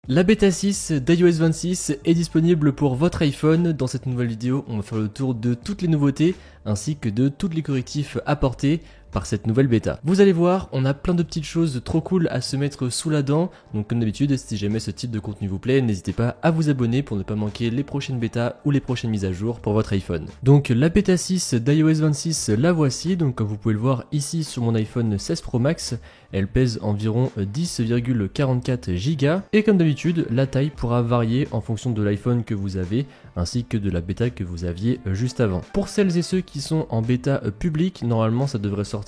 La bêta 6 d'iOS 26 est disponible pour votre iPhone. Dans cette nouvelle vidéo, on va faire le tour de toutes les nouveautés ainsi que de tous les correctifs apportés par cette nouvelle bêta. Vous allez voir, on a plein de petites choses trop cool à se mettre sous la dent. Donc comme d'habitude, si jamais ce type de contenu vous plaît, n'hésitez pas à vous abonner pour ne pas manquer les prochaines bêtas ou les prochaines mises à jour pour votre iPhone. Donc la bêta 6 d'iOS 26, la voici. Donc comme vous pouvez le voir ici sur mon iPhone 16 Pro Max, elle pèse environ 10,44 Go. Et comme d'habitude, la taille pourra varier en fonction de l'iPhone que vous avez ainsi que de la bêta que vous aviez juste avant. Pour celles et ceux qui sont en bêta publique, normalement ça devrait sortir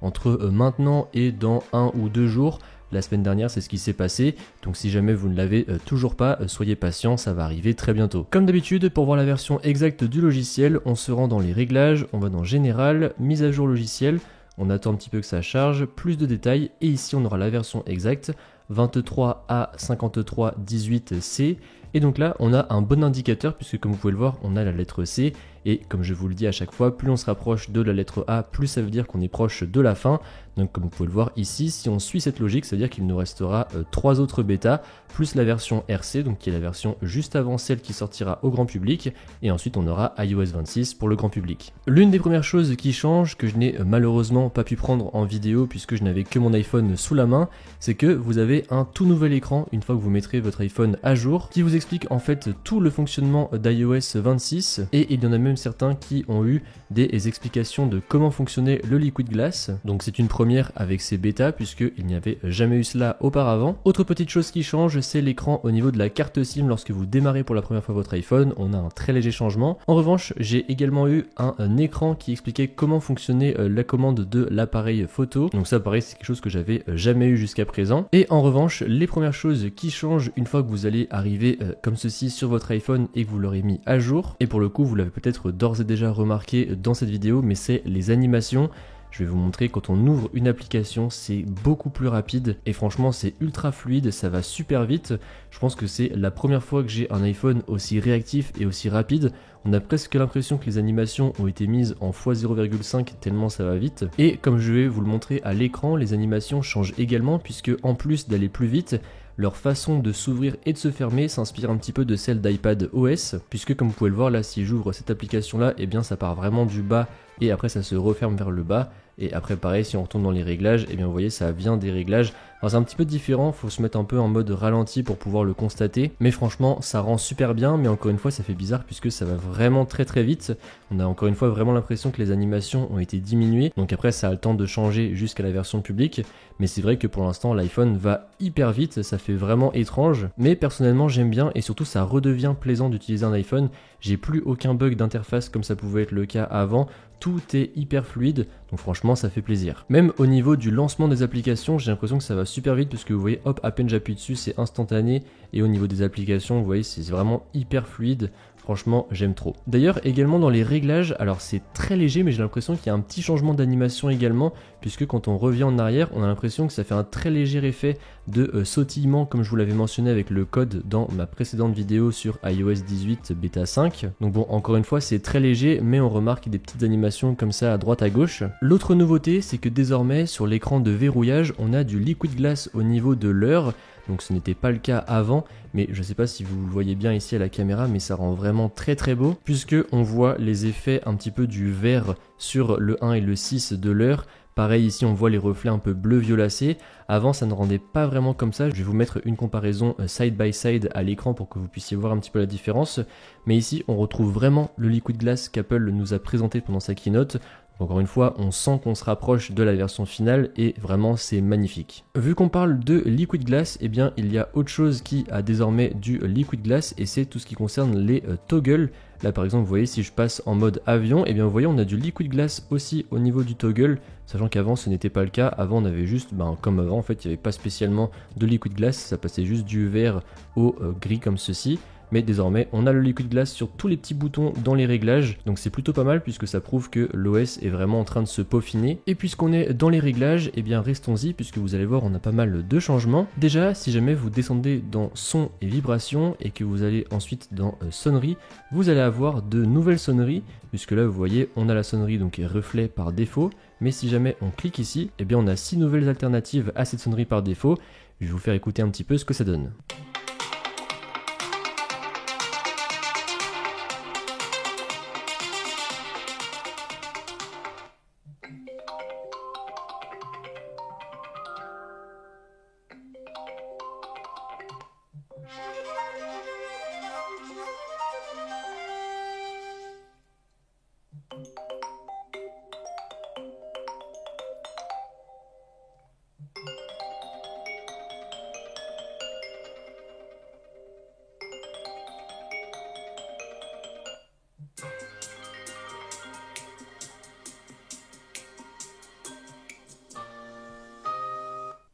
entre maintenant et dans 1 ou 2 jours. La semaine dernière, c'est ce qui s'est passé, donc si jamais vous ne l'avez toujours pas, soyez patient, ça va arriver très bientôt. Comme d'habitude, pour voir la version exacte du logiciel, on se rend dans les réglages, on va dans Général, mise à jour logiciel, on attend un petit peu que ça charge, plus de détails, et ici on aura la version exacte, 23A5318C, et donc là on a un bon indicateur puisque comme vous pouvez le voir, on a la lettre C, et comme je vous le dis à chaque fois, plus on se rapproche de la lettre A, plus ça veut dire qu'on est proche de la fin. Donc comme vous pouvez le voir ici, si on suit cette logique, ça veut dire qu'il nous restera 3 autres bêtas, plus la version RC, donc qui est la version juste avant celle qui sortira au grand public, et ensuite on aura iOS 26 pour le grand public. L'une des premières choses qui change, que je n'ai malheureusement pas pu prendre en vidéo puisque je n'avais que mon iPhone sous la main, c'est que vous avez un tout nouvel écran une fois que vous mettrez votre iPhone à jour, qui vous explique en fait tout le fonctionnement d'iOS 26, et il y en a même certains qui ont eu des explications de comment fonctionnait le Liquid Glass. Donc c'est une première avec ces bêtas puisqu'il n'y avait jamais eu cela auparavant. Autre petite chose qui change, c'est l'écran au niveau de la carte SIM. Lorsque vous démarrez pour la première fois votre iPhone, on a un très léger changement. En revanche, j'ai également eu un écran qui expliquait comment fonctionnait la commande de l'appareil photo. Donc ça pareil, c'est quelque chose que j'avais jamais eu jusqu'à présent. Et en revanche, les premières choses qui changent une fois que vous allez arriver comme ceci sur votre iPhone et que vous l'aurez mis à jour, et pour le coup vous l'avez peut-être d'ores et déjà remarqué dans cette vidéo, mais c'est les animations. Je vais vous montrer, quand on ouvre une application, c'est beaucoup plus rapide et franchement c'est ultra fluide, ça va super vite. Je pense que c'est la première fois que j'ai un iPhone aussi réactif et aussi rapide. On a presque l'impression que les animations ont été mises en x0,5 tellement ça va vite. Et comme je vais vous le montrer à l'écran, les animations changent également puisque en plus d'aller plus vite, leur façon de s'ouvrir et de se fermer s'inspire un petit peu de celle d'iPad OS, puisque comme vous pouvez le voir là, si j'ouvre cette application là, et bien ça part vraiment du bas et après ça se referme vers le bas. Et après pareil, si on retourne dans les réglages, et bien vous voyez ça vient des réglages. Alors c'est un petit peu différent, faut se mettre un peu en mode ralenti pour pouvoir le constater, mais franchement ça rend super bien. Mais encore une fois ça fait bizarre puisque ça va vraiment très très vite. On a encore une fois vraiment l'impression que les animations ont été diminuées, donc après ça a le temps de changer jusqu'à la version publique. Mais c'est vrai que pour l'instant l'iPhone va hyper vite, ça fait vraiment étrange, mais personnellement j'aime bien et surtout ça redevient plaisant d'utiliser un iPhone. J'ai plus aucun bug d'interface comme ça pouvait être le cas avant, tout est hyper fluide, donc franchement ça fait plaisir. Même au niveau du lancement des applications, j'ai l'impression que ça va super vite parce que vous voyez, hop, à peine j'appuie dessus, c'est instantané, et au niveau des applications, vous voyez, c'est vraiment hyper fluide. Franchement, j'aime trop. D'ailleurs, également dans les réglages, alors c'est très léger, mais j'ai l'impression qu'il y a un petit changement d'animation également, puisque quand on revient en arrière, on a l'impression que ça fait un très léger effet de sautillement, comme je vous l'avais mentionné avec le code dans ma précédente vidéo sur iOS 18 bêta 5. Donc bon, encore une fois, c'est très léger, mais on remarque des petites animations comme ça à droite à gauche. L'autre nouveauté, c'est que désormais, sur l'écran de verrouillage, on a du Liquid Glass au niveau de l'heure. Donc ce n'était pas le cas avant, mais je ne sais pas si vous le voyez bien ici à la caméra, mais ça rend vraiment très très beau, puisque on voit les effets un petit peu du vert sur le 1 et le 6 de l'heure. Pareil ici on voit les reflets un peu bleu violacé. Avant ça ne rendait pas vraiment comme ça. Je vais vous mettre une comparaison side by side à l'écran pour que vous puissiez voir un petit peu la différence. Mais ici on retrouve vraiment le Liquid Glass qu'Apple nous a présenté pendant sa keynote. Encore une fois, on sent qu'on se rapproche de la version finale et vraiment c'est magnifique. Vu qu'on parle de Liquid Glass, eh bien il y a autre chose qui a désormais du Liquid Glass et c'est tout ce qui concerne les toggles. Là par exemple vous voyez, si je passe en mode avion, eh bien vous voyez on a du Liquid Glass aussi au niveau du toggle, sachant qu'avant ce n'était pas le cas. Avant on avait juste, comme avant en fait il n'y avait pas spécialement de Liquid Glass, ça passait juste du vert au gris comme ceci. Mais désormais on a le Liquid Glass sur tous les petits boutons dans les réglages, donc c'est plutôt pas mal puisque ça prouve que l'OS est vraiment en train de se peaufiner. Et puisqu'on est dans les réglages, eh bien restons-y puisque vous allez voir on a pas mal de changements. Déjà si jamais vous descendez dans son et vibration et que vous allez ensuite dans sonnerie, vous allez avoir de nouvelles sonneries, puisque là vous voyez on a la sonnerie donc reflet par défaut, mais si jamais on clique ici, eh bien on a 6 nouvelles alternatives à cette sonnerie par défaut. Je vais vous faire écouter un petit peu ce que ça donne.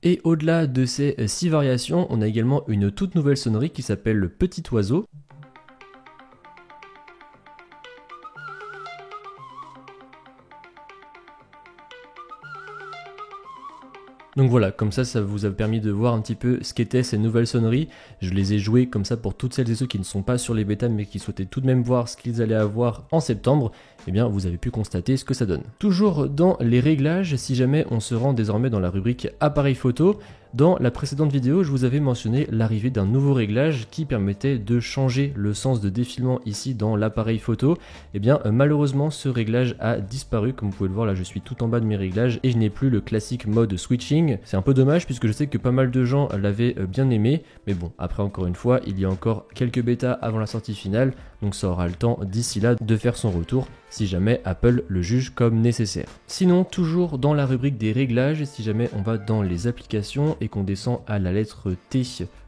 Et au-delà de ces 6 variations, on a également une toute nouvelle sonnerie qui s'appelle le petit oiseau. Donc voilà, comme ça vous a permis de voir un petit peu ce qu'étaient ces nouvelles sonneries. Je les ai jouées comme ça pour toutes celles et ceux qui ne sont pas sur les bêtas mais qui souhaitaient tout de même voir ce qu'ils allaient avoir en septembre. Eh bien, vous avez pu constater ce que ça donne. Toujours dans les réglages, si jamais on se rend désormais dans la rubrique appareil photo, dans la précédente vidéo, je vous avais mentionné l'arrivée d'un nouveau réglage qui permettait de changer le sens de défilement ici dans l'appareil photo. Eh bien, malheureusement, ce réglage a disparu. Comme vous pouvez le voir, là, je suis tout en bas de mes réglages et je n'ai plus le classique mode switching. C'est un peu dommage puisque je sais que pas mal de gens l'avaient bien aimé. Mais bon, après, encore une fois, il y a encore quelques bêtas avant la sortie finale. Donc ça aura le temps d'ici là de faire son retour si jamais Apple le juge comme nécessaire. Sinon, toujours dans la rubrique des réglages, si jamais on va dans les applications et qu'on descend à la lettre T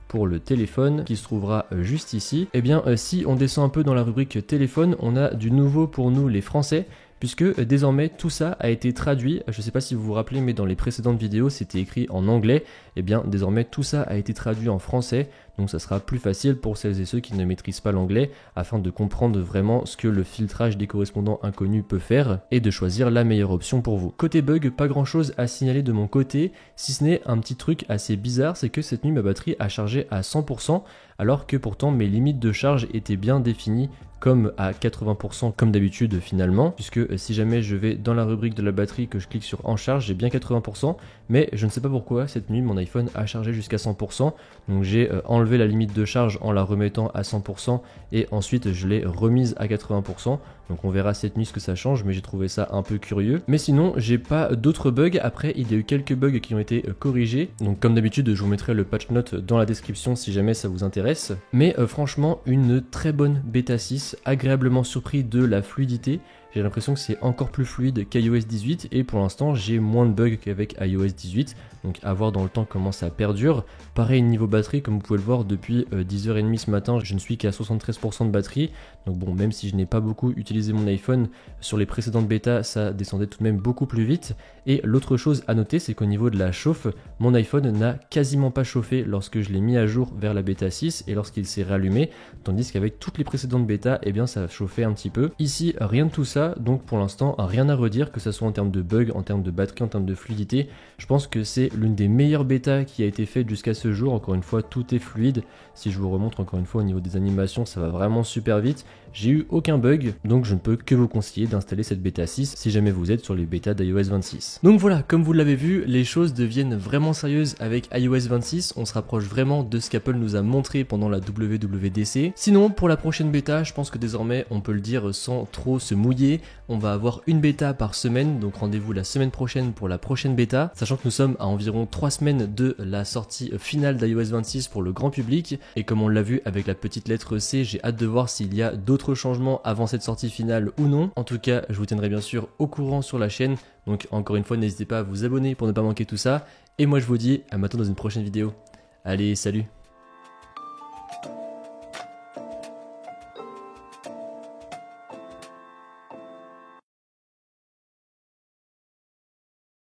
pour le téléphone qui se trouvera juste ici, eh bien si on descend un peu dans la rubrique téléphone, on a du nouveau pour nous les Français, puisque désormais tout ça a été traduit. Je ne sais pas si vous vous rappelez, mais dans les précédentes vidéos c'était écrit en anglais. Et bien désormais tout ça a été traduit en français, donc ça sera plus facile pour celles et ceux qui ne maîtrisent pas l'anglais afin de comprendre vraiment ce que le filtrage des correspondants inconnus peut faire et de choisir la meilleure option pour vous. Côté bug, pas grand chose à signaler de mon côté, si ce n'est un petit truc assez bizarre, c'est que cette nuit ma batterie a chargé à 100% alors que pourtant mes limites de charge étaient bien définies comme à 80% comme d'habitude finalement, puisque si jamais je vais dans la rubrique de la batterie que je clique sur en charge, j'ai bien 80%, mais je ne sais pas pourquoi cette nuit mon iPhone a chargé jusqu'à 100%, donc j'ai enlevé la limite de charge en la remettant à 100% et ensuite je l'ai remise à 80%, donc on verra cette nuit ce que ça change, mais j'ai trouvé ça un peu curieux. Mais sinon j'ai pas d'autres bugs. Après il y a eu quelques bugs qui ont été corrigés, donc comme d'habitude je vous mettrai le patch note dans la description si jamais ça vous intéresse, mais franchement une très bonne bêta 6, agréablement surpris de la fluidité. J'ai l'impression que c'est encore plus fluide qu'iOS 18 et pour l'instant j'ai moins de bugs qu'avec iOS 18, donc à voir dans le temps comment ça perdure. Pareil niveau batterie, comme vous pouvez le voir, depuis 10h30 ce matin je ne suis qu'à 73% de batterie, donc bon, même si je n'ai pas beaucoup utilisé mon iPhone sur les précédentes bêtas, ça descendait tout de même beaucoup plus vite. Et l'autre chose à noter, c'est qu'au niveau de la chauffe, mon iPhone n'a quasiment pas chauffé lorsque je l'ai mis à jour vers la bêta 6 et lorsqu'il s'est rallumé, tandis qu'avec toutes les précédentes bêtas, eh bien ça a chauffé un petit peu. Ici rien de tout ça, donc pour l'instant rien à redire, que ce soit en termes de bugs, en termes de batterie, en termes de fluidité. Je pense que c'est l'une des meilleures bêtas qui a été faite jusqu'à ce jour. Encore une fois, tout est fluide. Si je vous remontre encore une fois au niveau des animations, ça va vraiment super vite. J'ai eu aucun bug, donc je ne peux que vous conseiller d'installer cette bêta 6 si jamais vous êtes sur les bêtas d'iOS 26. Donc voilà, comme vous l'avez vu, les choses deviennent vraiment sérieuses avec iOS 26. On se rapproche vraiment de ce qu'Apple nous a montré pendant la WWDC. Sinon, pour la prochaine bêta, je pense que désormais on peut le dire sans trop se mouiller, on va avoir une bêta par semaine, donc rendez-vous la semaine prochaine pour la prochaine bêta, sachant que nous sommes à environ 3 semaines de la sortie finale d'iOS 26 pour le grand public, et comme on l'a vu avec la petite lettre C, j'ai hâte de voir s'il y a d'autres changements avant cette sortie finale ou non. En tout cas, je vous tiendrai bien sûr au courant sur la chaîne, donc encore une fois, n'hésitez pas à vous abonner pour ne pas manquer tout ça, et moi je vous dis à maintenant dans une prochaine vidéo. Allez, salut!